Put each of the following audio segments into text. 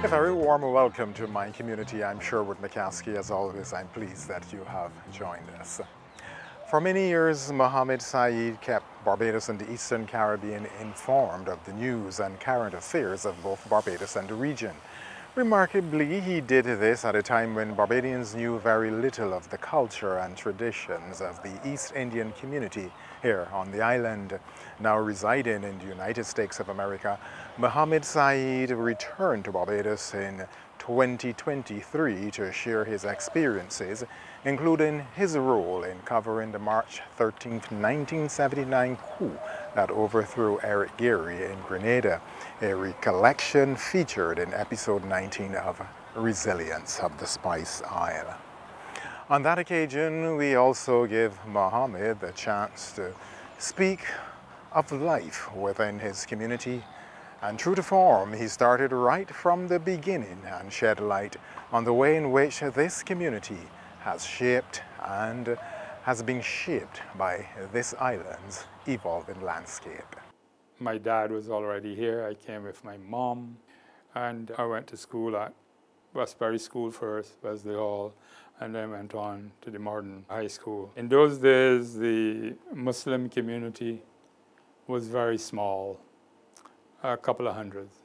A very warm welcome to my community. I'm Sherwood McCaskey. As always, I'm pleased that you have joined us. For many years, Mohammed Saeed kept Barbados and the Eastern Caribbean informed of the news and current affairs of both Barbados and the region. Remarkably, he did this at a time when Barbadians knew very little of the culture and traditions of the East Indian community here on the island. Now residing in the United States of America, Mohammed Saeed returned to Barbados in 2023 to share his experiences, including his role in covering the March 13, 1979 coup that overthrew Eric Gary in Grenada, a recollection featured in episode 19 of Resilience of the Spice Isle. On that occasion, we also give Mohammed the chance to speak of life within his community, and true to form, he started right from the beginning and shed light on the way in which this community has shaped and has been shaped by this island's evolving landscape. My dad was already here. I came with my mom, and I went to school at Westbury School first, Wesley Hall, and then went on to the modern high school. In those days, the Muslim community was very small, a couple of hundreds,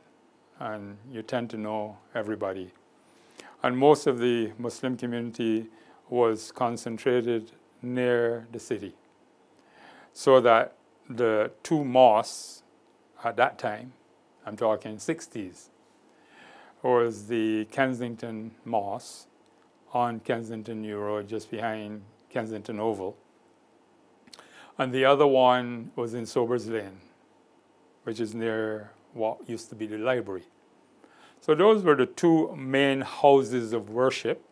and you tend to know everybody. And most of the Muslim community was concentrated near the city, so that the two mosques at that time, I'm talking 60s, was the Kensington Mosque on Kensington New Road, just behind Kensington Oval. And the other one was in Sobers Lane, which is near what used to be the library. So those were the two main houses of worship,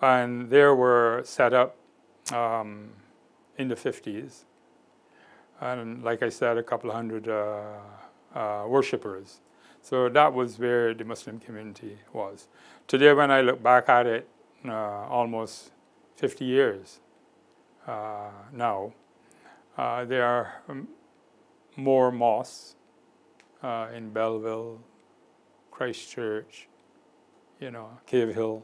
and they were set up in the 50s. And like I said, a couple of hundred worshippers. So that was where the Muslim community was. Today, when I look back at it, almost 50 years now, there are more mosques in Belleville, Christchurch, Cave Hill.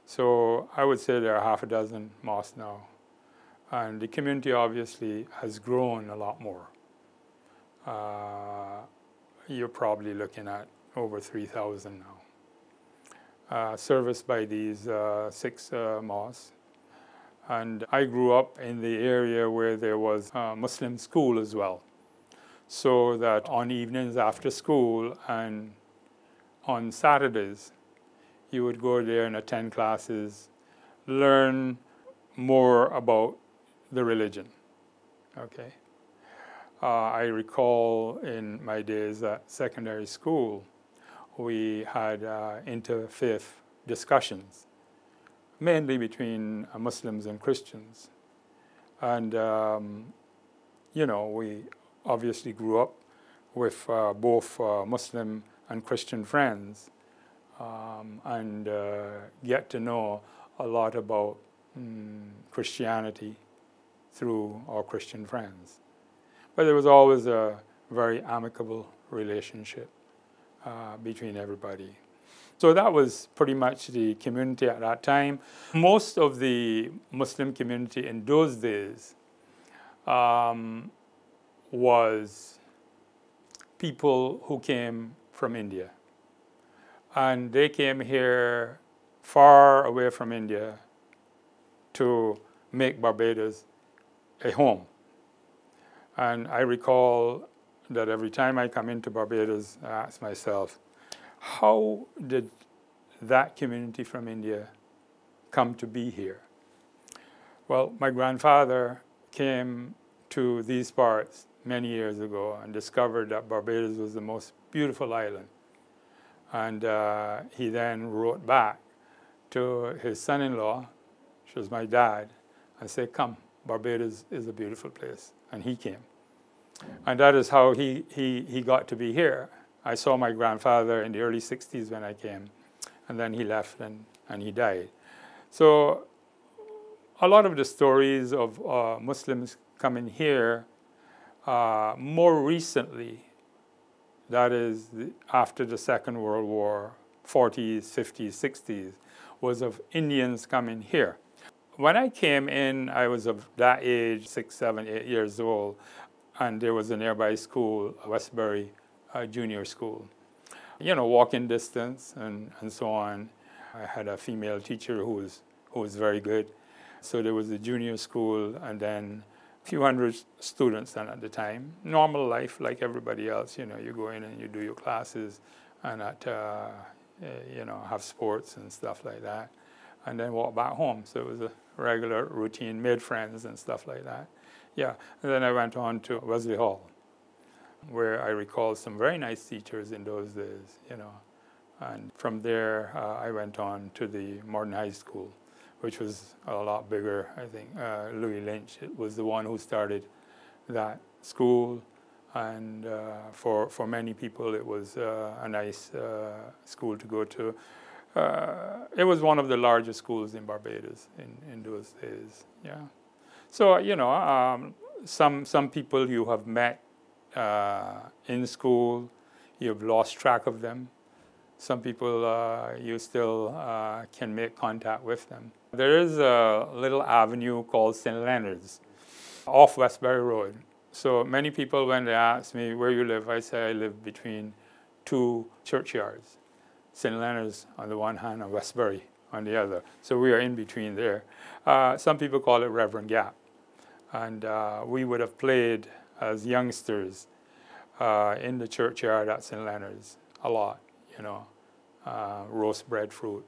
So I would say there are half a dozen mosques now. And the community obviously has grown a lot more. You're probably looking at over 3,000 now, serviced by these 6 mosques. And I grew up in the area where there was a Muslim school as well, so that on evenings after school and on Saturdays, you would go there and attend classes, learn more about the religion, okay? I recall in my days at secondary school, we had interfaith discussions, mainly between Muslims and Christians. And, we obviously grew up with both Muslim and Christian friends, and get to know a lot about Christianity through our Christian friends. But there was always a very amicable relationship between everybody. So that was pretty much the community at that time. Most of the Muslim community in those days was people who came from India. And they came here far away from India to make Barbados a home. And I recall that every time I come into Barbados, I ask myself, how did that community from India come to be here? Well, my grandfather came to these parts many years ago and discovered that Barbados was the most beautiful island. And he then wrote back to his son-in-law, which was my dad, and said, come, Barbados is a beautiful place. And he came. And that is how he got to be here. I saw my grandfather in the early 60s when I came, and then he left and he died. So a lot of the stories of Muslims coming here more recently, that is after the Second World War, 40s, 50s, 60s was of Indians coming here. When I came in, I was of that age, 6, 7, 8 years old, and there was a nearby school, Westbury Junior School. You know, walking distance and so on. I had a female teacher who was very good. So there was a junior school and then a few hundred students then at the time. Normal life like everybody else, you know, you go in and you do your classes and you know, have sports and stuff like that. And then walk back home. So it was a regular routine, made friends and stuff like that. Yeah, and then I went on to Wesley Hall, where I recall some very nice teachers in those days, you know. And from there, I went on to the Modern High School, which was a lot bigger, I think. Louis Lynch was the one who started that school. And for many people, it was a nice school to go to. It was one of the largest schools in Barbados in those days, yeah. So, you know, some people you have met in school, you've lost track of them. Some people you still can make contact with them. There is a little avenue called St. Leonard's off Westbury Road. So many people, when they ask me where you live, I say I live between two churchyards. St. Leonard's on the one hand and Westbury on the other. So we are in between there. Some people call it Reverend Gap. And we would have played as youngsters in the churchyard at St. Leonard's a lot, you know, roast breadfruit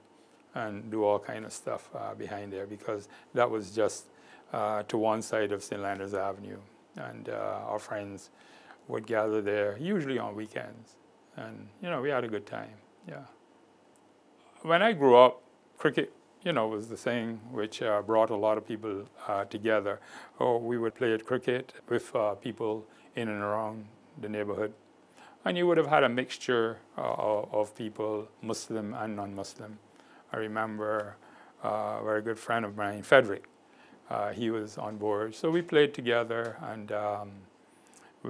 and do all kind of stuff behind there because that was just to one side of St. Leonard's Avenue. And our friends would gather there, usually on weekends. And, you know, we had a good time, yeah. When I grew up, cricket, you know, was the thing which brought a lot of people together. Or we would play at cricket with people in and around the neighborhood. And you would have had a mixture of people, Muslim and non-Muslim. I remember a very good friend of mine, Frederick. He was on board. So we played together, and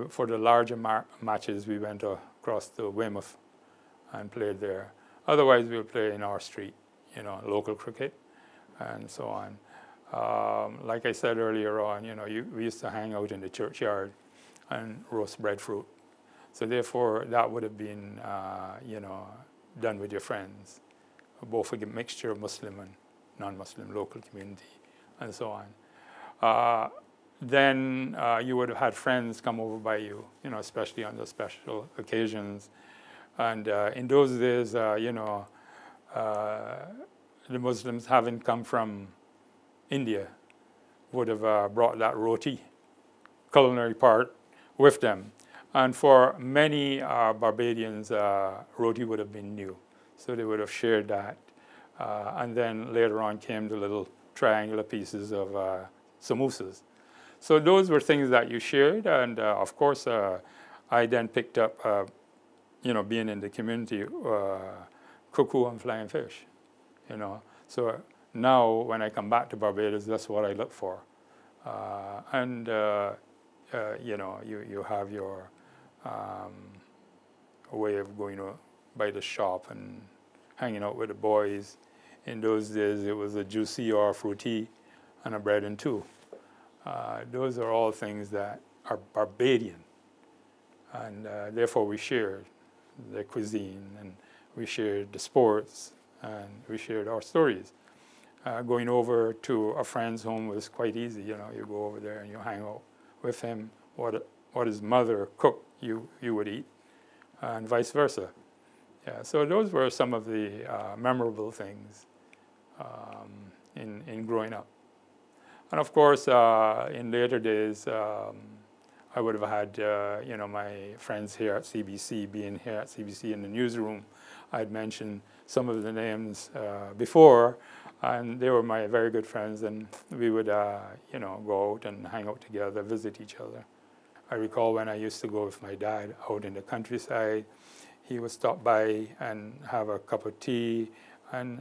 for the larger matches, we went across to Weymouth and played there. Otherwise, we would play in our street, you know, local cricket and so on. Like I said earlier on, you know, we used to hang out in the churchyard and roast breadfruit. So therefore, that would have been, you know, done with your friends, both a mixture of Muslim and non-Muslim, local community, and so on. Then you would have had friends come over by you, you know, especially on the special occasions. And in those days, you know, the Muslims, having come from India, would have brought that roti, culinary part, with them. And for many Barbadians, roti would have been new. So they would have shared that. And then later on came the little triangular pieces of samosas. So those were things that you shared. And of course, I then picked up, you know, being in the community, cuckoo and flying fish, you know. So now when I come back to Barbados, that's what I look for. You know, you have your way of going by the shop and hanging out with the boys. In those days, it was a juicy or a fruity and a bread and two. Those are all things that are Barbadian, and therefore we shared the cuisine, and we shared the sports, and we shared our stories. Going over to a friend's home was quite easy. You know, you go over there and you hang out with him. What his mother cooked, you would eat, and vice versa. Yeah, so those were some of the memorable things in growing up. And of course, in later days, I would have had, you know, my friends here at CBC, being here at CBC in the newsroom. I'd mentioned some of the names before, and they were my very good friends, and we would, you know, go out and hang out together, visit each other. I recall when I used to go with my dad out in the countryside, he would stop by and have a cup of tea, and,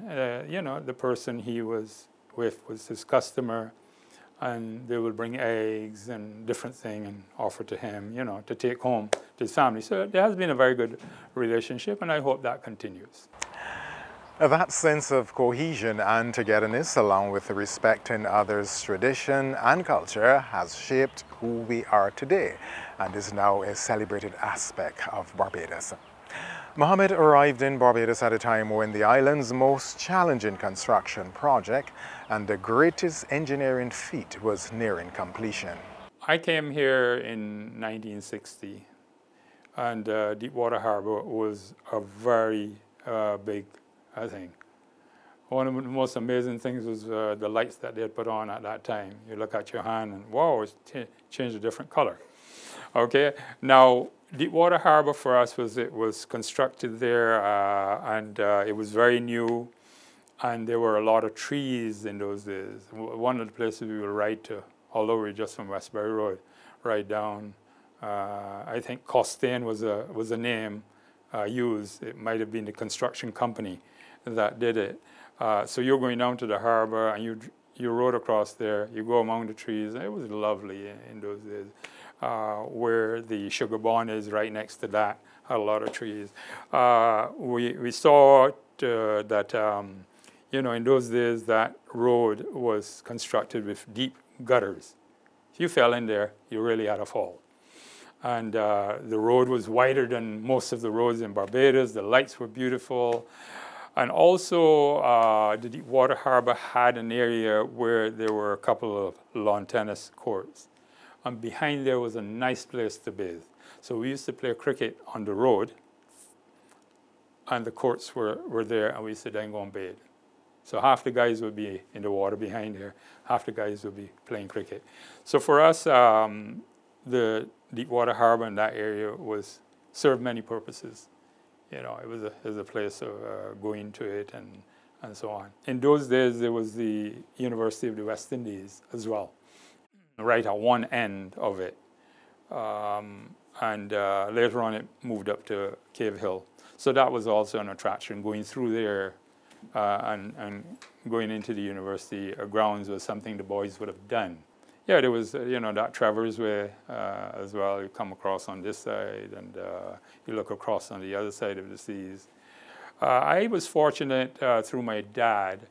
you know, the person he was with was his customer, and they would bring eggs and different things and offer to him, you know, to take home to his family. So there has been a very good relationship, and I hope that continues. That sense of cohesion and togetherness, along with respecting others' tradition and culture, has shaped who we are today and is now a celebrated aspect of Barbados. Mohammed arrived in Barbados at a time when the island's most challenging construction project and the greatest engineering feat was nearing completion. I came here in 1960, and Deepwater Harbour was a very big thing. One of the most amazing things was the lights that they had put on at that time. You look at your hand and, wow, it's changed a different color. Okay, now Deepwater Harbour for us was constructed there, and it was very new, and there were a lot of trees in those days. One of the places we would ride to, although we're just from Westbury Road, ride down. I think Costain was a name used. It might have been the construction company that did it. So you're going down to the harbour, and you rode across there. You go among the trees. And it was lovely in those days. Where the sugar barn is, right next to that, had a lot of trees. We saw that in those days that road was constructed with deep gutters. If you fell in there, you really had a fall. And the road was wider than most of the roads in Barbados. The lights were beautiful. And also, the Deepwater Harbour had an area where there were a couple of lawn tennis courts. And behind there was a nice place to bathe. So we used to play cricket on the road, and the courts were there, and we used to then go and bathe. So half the guys would be in the water behind there, half the guys would be playing cricket. So for us, the Deepwater Harbour in that area served many purposes. It was a place of going to it and so on. In those days, there was the University of the West Indies as well, right at one end of it. And later on it moved up to Cave Hill. So that was also an attraction. Going through there and going into the university grounds was something the boys would have done. Yeah, there was, that Travers Way as well. You come across on this side and you look across on the other side of the seas. I was fortunate through my dad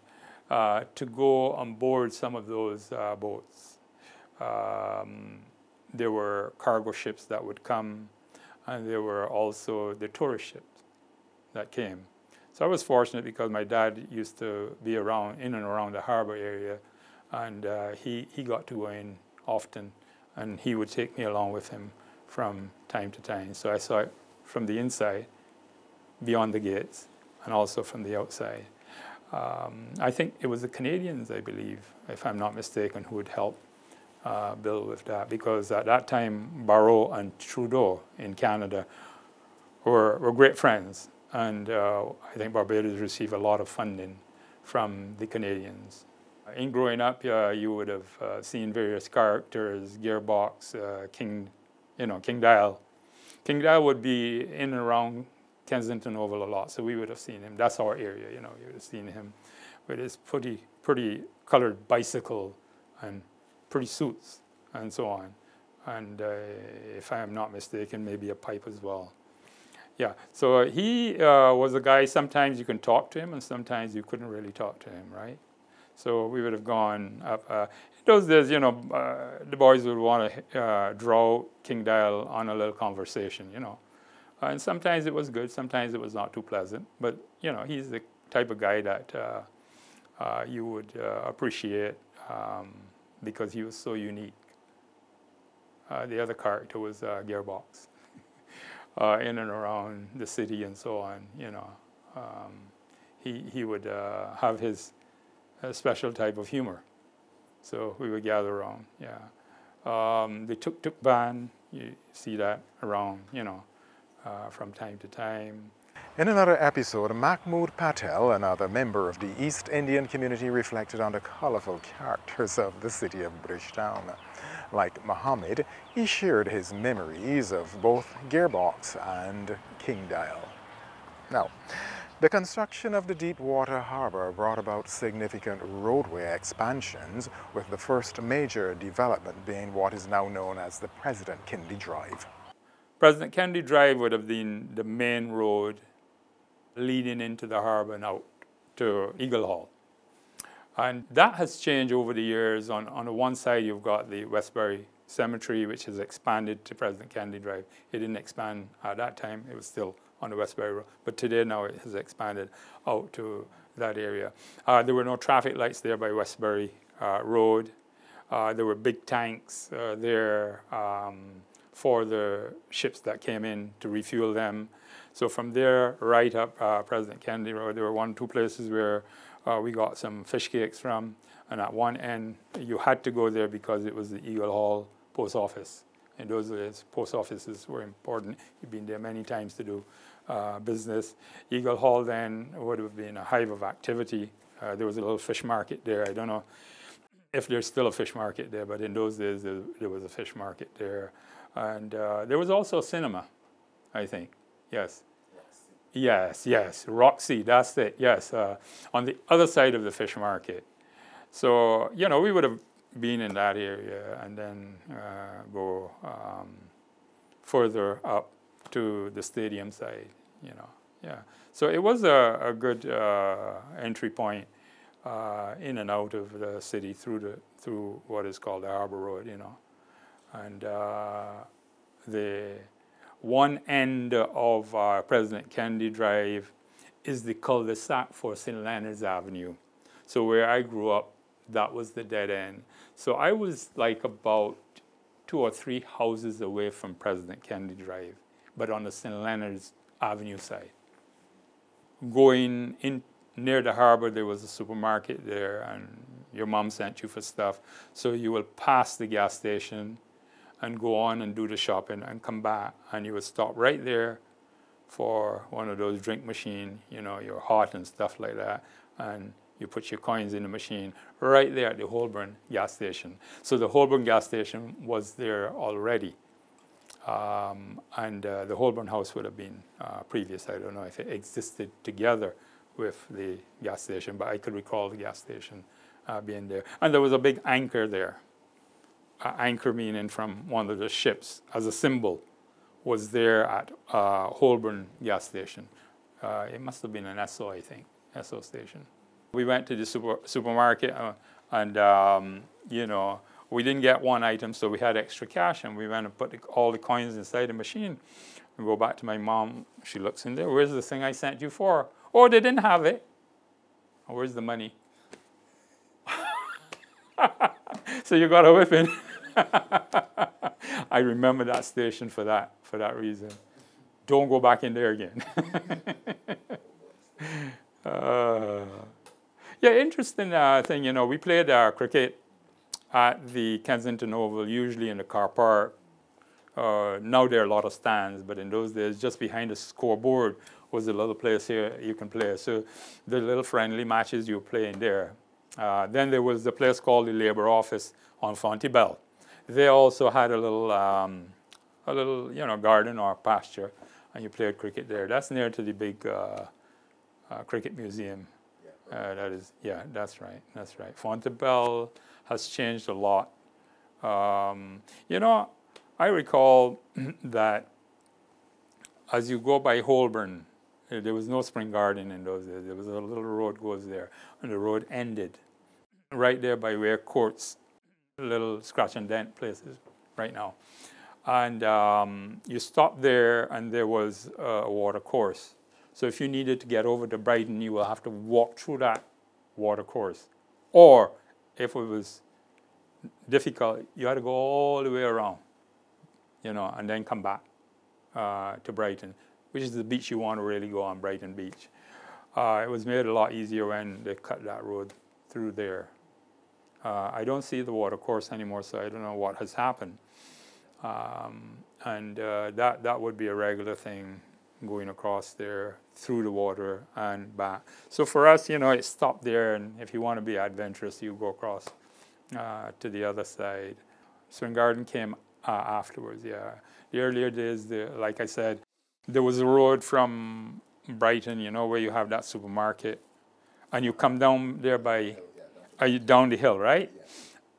to go on board some of those boats. There were cargo ships that would come, and there were also the tourist ships that came. So I was fortunate because my dad used to be in and around the harbor area, and he got to go in often, and he would take me along with him from time to time. So I saw it from the inside, beyond the gates, and also from the outside. I think it was the Canadians, I believe, if I'm not mistaken, who would help build with that, because at that time Barrault and Trudeau in Canada were great friends, and I think Barbados received a lot of funding from the Canadians. In growing up, you would have seen various characters, Gearbox, King Dial. King Dial would be in and around Kensington Oval a lot, so we would have seen him. That's our area, you would have seen him with his pretty colored bicycle and pretty suits and so on. And if I am not mistaken, maybe a pipe as well. Yeah, so he was a guy, sometimes you can talk to him and sometimes you couldn't really talk to him, right? So we would have gone up. In those days, the boys would want to draw King Dial on a little conversation, And sometimes it was good, sometimes it was not too pleasant. But, he's the type of guy that you would appreciate because he was so unique. The other character was Gearbox, in and around the city and so on, He would have his special type of humor. So we would gather around, the tuk-tuk band, you see that around, from time to time. In another episode, Mahmood Patel, another member of the East Indian community, reflected on the colorful characters of the city of Bridgetown. Like Mohammed, he shared his memories of both Gearbox and King Dial. Now, the construction of the Deepwater Harbour brought about significant roadway expansions, with the first major development being what is now known as the President Kennedy Drive. President Kennedy Drive would have been the main road leading into the harbour and out. to Eagle Hall. And that has changed over the years. On the one side, you've got the Westbury Cemetery, which has expanded to President Kennedy Drive. It didn't expand at that time. It was still on the Westbury Road. But today, now, it has expanded out to that area. There were no traffic lights there by Westbury Road. There were big tanks there for the ships that came in to refuel them. So from there, right up President Kennedy Road, there were 1 or 2 places where we got some fish cakes from. And at one end, you had to go there because it was the Eagle Hall post office. In those days, post offices were important. You've been there many times to do business. Eagle Hall then would have been a hive of activity. There was a little fish market there. I don't know if there's still a fish market there, but in those days, there was a fish market there. And there was also a cinema, I think. Yes. Yes, yes. Roxy, that's it. Yes. On the other side of the fish market. So, you know, we would have been in that area and then go further up to the stadium side, you know. Yeah. So it was a good entry point in and out of the city through what is called the Harbor Road, you know. And the one end of President Kennedy Drive is the cul-de-sac for St. Leonard's Avenue. So where I grew up, that was the dead end. So I was like about 2 or 3 houses away from President Kennedy Drive, but on the St. Leonard's Avenue side. Going in near the harbor, there was a supermarket there, and your mom sent you for stuff. So you will pass the gas station and go on and do the shopping and come back, and you would stop right there for one of those drink machine, you know, your hot and stuff like that, and you put your coins in the machine right there at the Holborn gas station. So the Holborn gas station was there already. And the Holborn house would have been previous. I don't know if it existed together with the gas station, but I could recall the gas station being there. And there was a big anchor there. Anchor meaning from one of the ships as a symbol was there at Holborn gas station. It must have been an Esso, I think, Esso station. We went to the supermarket and, you know, we didn't get one item, so we had extra cash, and we went and put all the coins inside the machine. We go back to my mom. She looks in there. Where's the thing I sent you for? Oh, they didn't have it. Oh, where's the money? So you got a whipping. I remember that station for that reason. Don't go back in there again. Yeah, interesting thing, you know, we played cricket at the Kensington Oval, usually in the car park. Now there are a lot of stands, but in those days, just behind the scoreboard was a little place here you can play. So the little friendly matches you play in there. Then there was the place called the Labour Office on Fontybell. They also had a little, you know, garden or pasture, and you played cricket there. That's near to the big cricket museum. That is, yeah, that's right, that's right. Fontybell has changed a lot. You know, I recall that as you go by Holborn, there was no spring garden in those days. There was a little road goes there, and the road ended right there by where Courts, little scratch and dent places right now. And you stop there, and there was a water course. So if you needed to get over to Brighton, you will have to walk through that water course. Or if it was difficult, you had to go all the way around, you know, and then come back to Brighton, which is the beach you want to really go on, Brighton Beach. It was made a lot easier when they cut that road through there. I don't see the water course anymore, so I don't know what has happened. That would be a regular thing, going across there through the water and back. So for us, you know, it stopped there, and if you want to be adventurous, you go across to the other side. Spring Garden came afterwards, yeah. The earlier days, like I said, there was a road from Brighton, you know, where you have that supermarket, and you come down there by, down the hill, right? Yeah.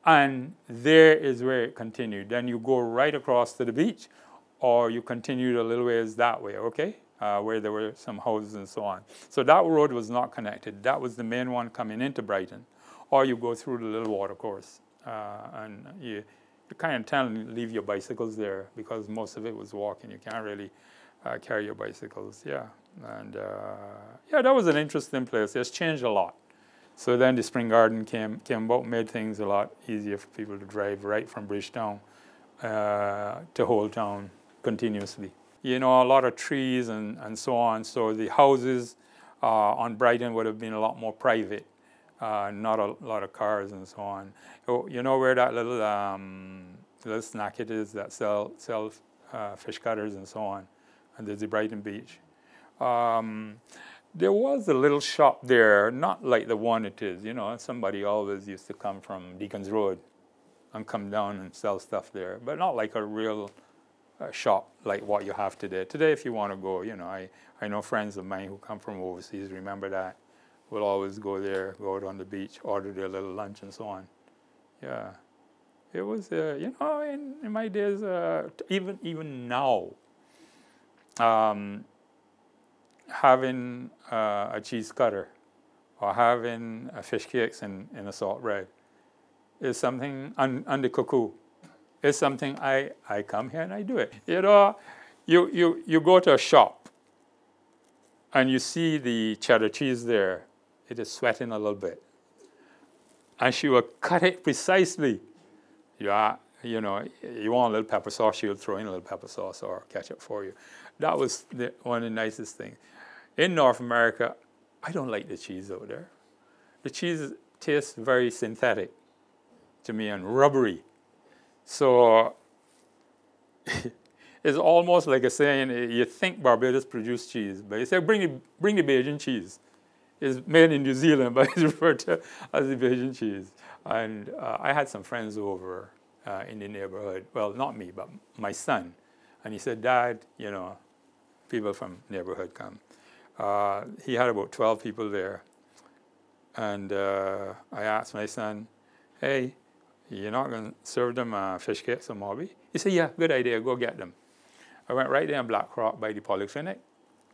And there is where it continued. Then you go right across to the beach, or you continued a little ways that way, okay? where there were some houses and so on. So that road was not connected. That was the main one coming into Brighton. Or you go through the little water course, and you kind of tend to leave your bicycles there because most of it was walking. You can't really carry your bicycles, yeah. And yeah, that was an interesting place. It's changed a lot. So then the Spring Garden came about, made things a lot easier for people to drive right from Bridgetown to Old Town continuously. You know, a lot of trees and so on. So the houses on Brighton would have been a lot more private, not a lot of cars and so on. You know where that little snack it is that sell fish cutters and so on, and there's the Brighton Beach. There was a little shop there, not like the one it is, you know, somebody always used to come from Deacon's Road and come down and sell stuff there, but not like a real shop like what you have today. Today, if you want to go, you know, I know friends of mine who come from overseas, remember that, will always go there, go out on the beach, order their little lunch and so on. Yeah, it was, you know, in my days, even now, having a cheese cutter or having fish cakes in a salt bread is something, and the cuckoo, is something I come here and I do it. You know, you go to a shop and you see the cheddar cheese there, it is sweating a little bit. And she will cut it precisely. Yeah, you know, you want a little pepper sauce, she'll throw in a little pepper sauce or ketchup for you. That was one of the nicest things. In North America, I don't like the cheese over there. The cheese tastes very synthetic to me and rubbery. So it's almost like a saying, you think Barbados produce cheese, but you say, bring the Bajan cheese. It's made in New Zealand, but it's referred to as the Bajan cheese. And I had some friends over in the neighborhood. Well, not me, but my son. And he said, Dad, you know, people from neighborhood come. He had about 12 people there. And I asked my son, hey, you're not going to serve them fish cakes or mobby? He said, yeah, good idea, go get them. I went right there in Black Rock by the polyclinic.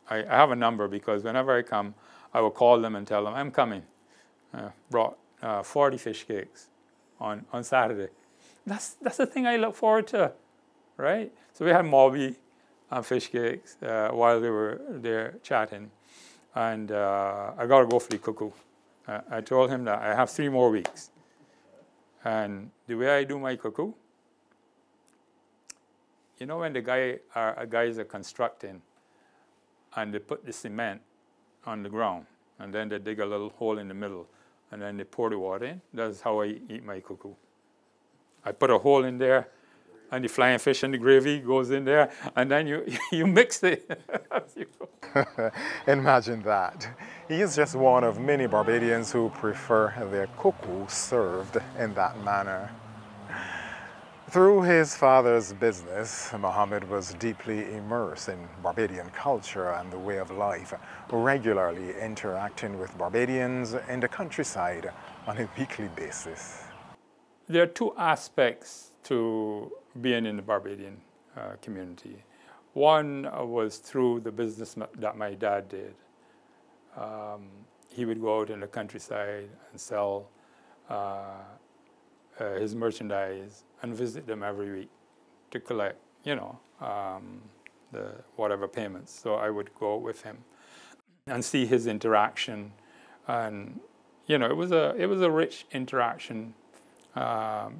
I have a number because whenever I come, I will call them and tell them, I'm coming. Brought 40 fish cakes on Saturday. That's the thing I look forward to, right? So we had mobby and fish cakes while they were there chatting. And I got to go for the cuckoo. I told him that I have 3 more weeks. And the way I do my cuckoo, you know when the guys are constructing and they put the cement on the ground and then they dig a little hole in the middle and then they pour the water in? That's how I eat my cuckoo. I put a hole in there and the flying fish and the gravy goes in there and then you mix it as you go. Imagine that. He is just one of many Barbadians who prefer their cuckoo served in that manner. Through his father's business, Mohammed was deeply immersed in Barbadian culture and the way of life, regularly interacting with Barbadians in the countryside on a weekly basis. There are 2 aspects to being in the Barbadian community. One was through the business that my dad did. He would go out in the countryside and sell his merchandise and visit them every week to collect, you know, the whatever payments. So I would go out with him and see his interaction, and you know, it was a rich interaction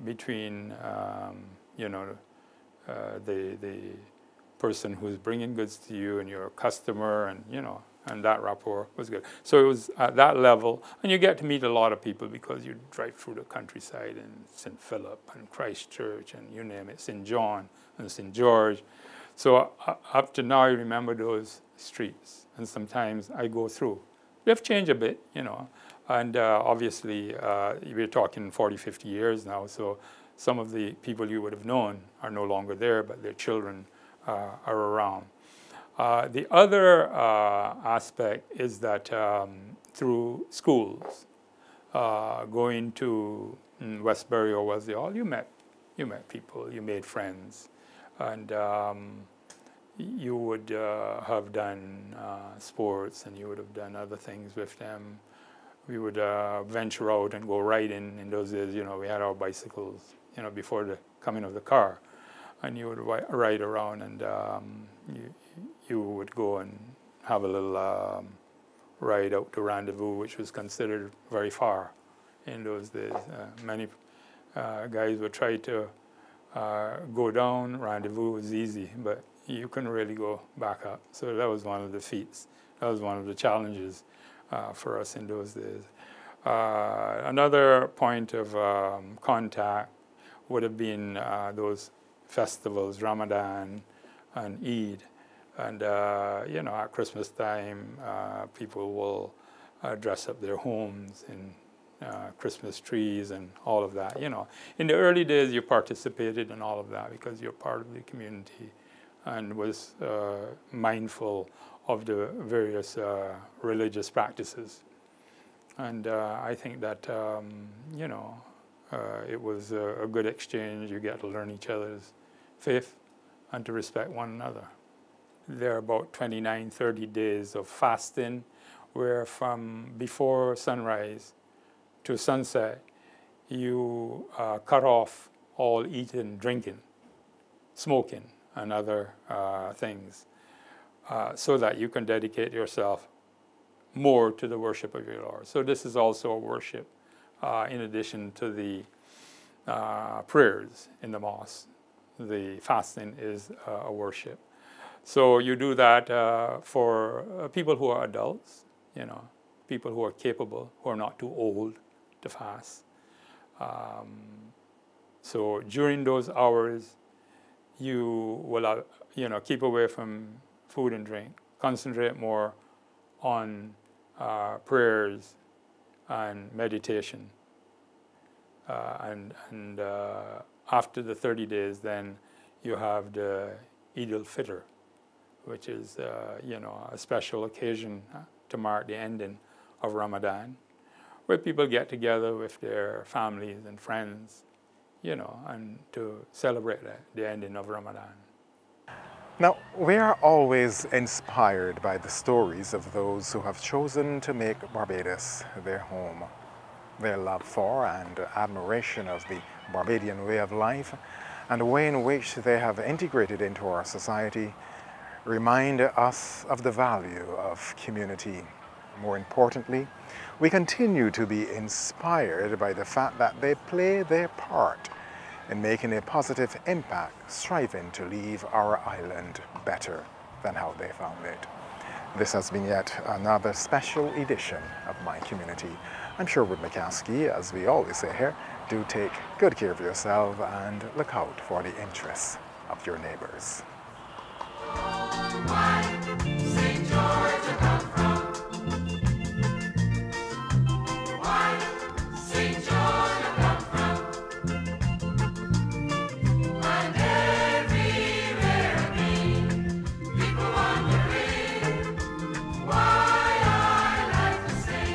between you know, the person who's bringing goods to you and your customer, and you know, and that rapport was good. So it was at that level, and you get to meet a lot of people because you drive through the countryside in St. Philip and Christchurch and you name it, St. John and St. George. So up to now I remember those streets, and sometimes I go through. They've changed a bit, you know, and obviously we're talking 40, 50 years now, so some of the people you would have known are no longer there, but their children are around. The other aspect is that through schools, going to Westbury or Wesley Hall, you met people, you made friends, and you would have done sports, and you would have done other things with them. We would venture out and go riding. In those days, you know, we had our bicycles, you know, before the coming of the car. And you would ride around, and you would go and have a little ride out to Rendezvous, which was considered very far in those days. Many guys would try to go down. Rendezvous was easy, but you couldn't really go back up. So that was one of the feats. That was one of the challenges for us in those days. Another point of contact would have been those festivals, Ramadan and Eid. And, you know, at Christmas time, people will dress up their homes in Christmas trees and all of that. You know, in the early days, you participated in all of that because you're part of the community and was mindful of the various religious practices. And I think that, you know, it was a good exchange. You get to learn each other's faith and to respect one another. There are about 29, 30 days of fasting where from before sunrise to sunset, you cut off all eating, drinking, smoking, and other things so that you can dedicate yourself more to the worship of your Lord. So this is also a worship in addition to the prayers in the mosque. The fasting is a worship. So you do that for people who are adults, you know, people who are capable, who are not too old to fast. So during those hours, you will, you know, keep away from food and drink, concentrate more on prayers and meditation. And after the 30 days, then you have the Eid al-Fitr, which is, you know, a special occasion to mark the ending of Ramadan, where people get together with their families and friends, you know, and to celebrate the ending of Ramadan. Now, we are always inspired by the stories of those who have chosen to make Barbados their home. Their love for and admiration of the Barbadian way of life and the way in which they have integrated into our society remind us of the value of community. More importantly, we continue to be inspired by the fact that they play their part in making a positive impact, striving to leave our island better than how they found it. This has been yet another special edition of My Community. I'm Sherwood McCaskey, as we always say here, do take good care of yourself and look out for the interests of your neighbors.